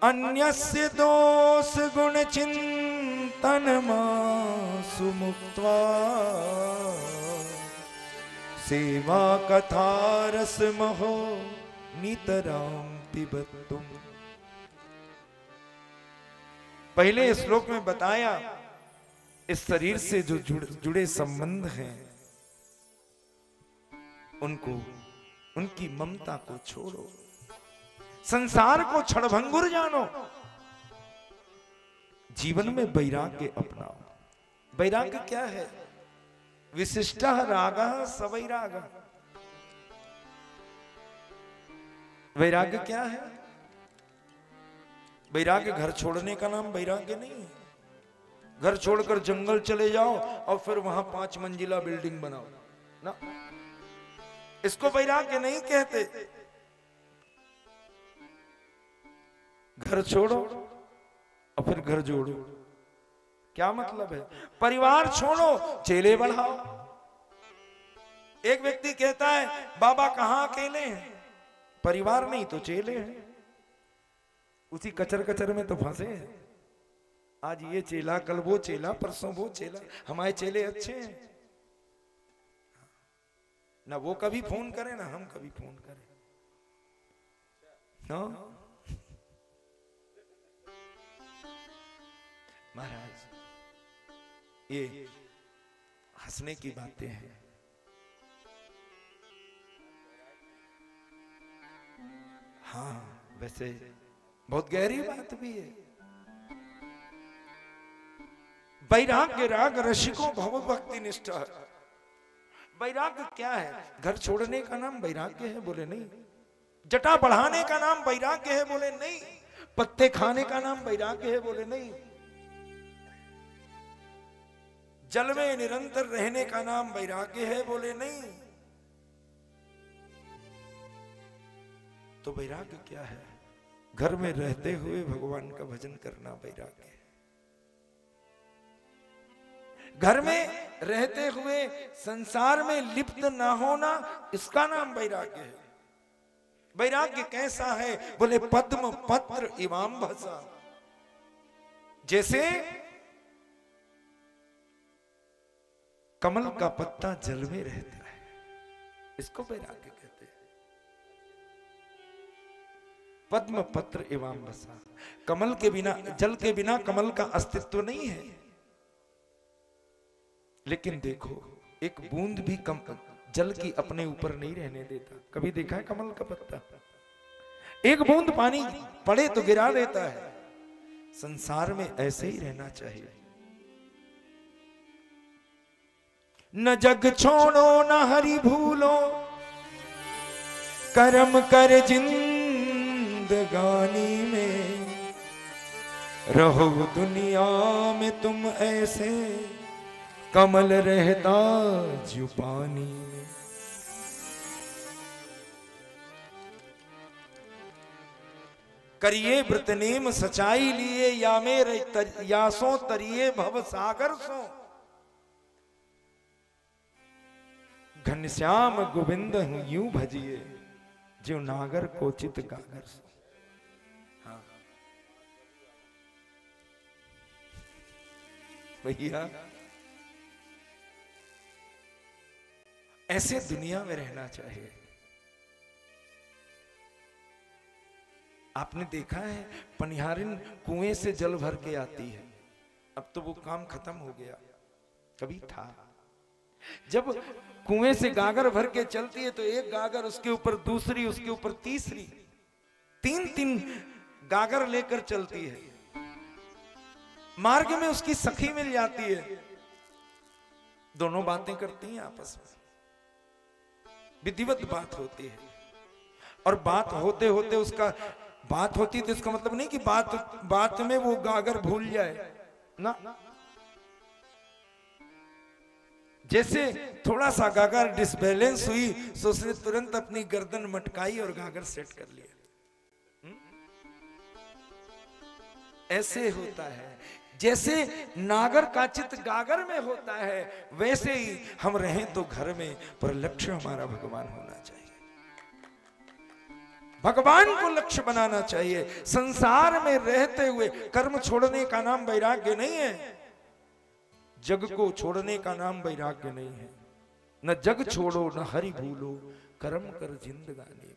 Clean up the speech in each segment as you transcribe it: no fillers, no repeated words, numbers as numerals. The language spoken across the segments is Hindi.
अन्यस्य दोष गुण चिंतन मासु मुक्त्वा सेवा कथा रस महो नितराम पिबत्तुम। पहले श्लोक में बताया इस शरीर से जो जुड़े संबंध हैं उनको, उनकी ममता को छोड़ो, संसार को क्षणभंगुर जानो, जीवन में वैराग्य अपनाओ। वैराग्य क्या है? विशिष्टः रागः सवैरागः। वैराग्य क्या है? वैराग्य घर छोड़ने का नाम वैराग्य नहीं है। घर छोड़कर जंगल चले जाओ और फिर वहां 5 मंजिला बिल्डिंग बनाओ ना, इसको वैराग्य नहीं कहते। घर छोड़ो और फिर घर जोड़ो, क्या मतलब है? परिवार छोड़ो, चेले बढ़ाओ। एक व्यक्ति कहता है बाबा कहां अकेले हैं? परिवार नहीं तो चेले हैं, उसी कचर कचर में तो फंसे हैं। आज ये चेला, कल वो चेला, परसों वो चेला। हमारे चेले अच्छे हैं ना, वो कभी फोन करे ना हम कभी फोन करें ना। महाराज ये हंसने की बातें हैं। हाँ वैसे बहुत गहरी बात भी है। वैराग्य राग रसिको भव भक्ति निष्ठा। वैराग्य क्या है? घर छोड़ने का नाम वैराग्य है? बोले नहीं। जटा बढ़ाने का नाम वैराग्य है? बोले नहीं। पत्ते खाने का नाम वैराग्य है? बोले नहीं। जल में निरंतर रहने का नाम वैराग्य है? बोले नहीं। तो वैराग्य क्या है? घर में रहते हुए भगवान का भजन करना वैराग्य है। घर में रहते हुए संसार में लिप्त ना होना, इसका नाम वैराग्य है। वैराग्य कैसा है? बोले पद्म पत्र इवाम्भसा। जैसे कमल का पत्ता जल में रहता है, इसको वैराग्य कहते हैं। पद्म पत्र इवाम्भसा। कमल के बिना, जल के बिना कमल का अस्तित्व नहीं है। लेकिन देखो एक बूंद भी कम जल की अपने ऊपर नहीं रहने देता। कभी देखा है कमल का पत्ता? एक बूंद पानी पड़े तो गिरा देता है। संसार में ऐसे ही रहना चाहिए। न जग छोड़ो न हरि भूलो, कर्म कर जिंदगानी में, रहो दुनिया में तुम ऐसे, कमल रहता जो पानी में। करिए व्रत नेम सच्चाई लिए, या मेरे यासों तरिए भव सागर सो। घनश्याम गोविंद हूं यूं भजिए, जो नागर कोचित गागर सो। हाँ भैया ऐसे दुनिया में रहना चाहिए। आपने देखा है पनिहारिन कुएं से जल भर के आती है, अब तो वो काम खत्म हो गया। कभी था जब कुएं से गागर भर के चलती है तो एक गागर, उसके ऊपर दूसरी, उसके ऊपर तीसरी, 3-3 गागर लेकर चलती है। मार्ग में उसकी सखी मिल जाती है, दोनों बातें करती हैं आपस में, विधिवत बात होती है। और बात होते होते उसका बात होती तो इसका मतलब नहीं कि बात में वो गागर भूल जाए ना। जैसे थोड़ा सा गागर डिसबैलेंस हुई तो उसने तुरंत अपनी गर्दन मटकाई और गागर सेट कर लिया। ऐसे होता है जैसे नागर का चित्त गागर में होता है, वैसे ही हम रहें तो घर में, पर लक्ष्य हमारा भगवान होना चाहिए। भगवान को लक्ष्य बनाना चाहिए। संसार में रहते हुए कर्म छोड़ने का नाम वैराग्य नहीं है, जग को छोड़ने का नाम वैराग्य नहीं है। न जग छोड़ो न हरि भूलो, कर्म कर जिंदगानी में।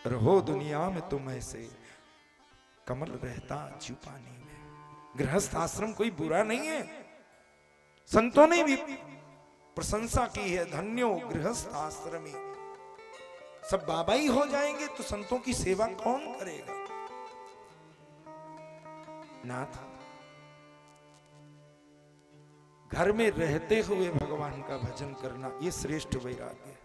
रहो दुनिया में तुम ऐसे, कमल रहता जीव पानी में। गृहस्थ आश्रम कोई बुरा नहीं है, संतों ने भी प्रशंसा की है, धन्यो गृहस्थ आश्रमी। सब बाबा ही हो जाएंगे तो संतों की सेवा कौन करेगा? नाथ, घर में रहते हुए भगवान का भजन करना, ये श्रेष्ठ वैराग्य है।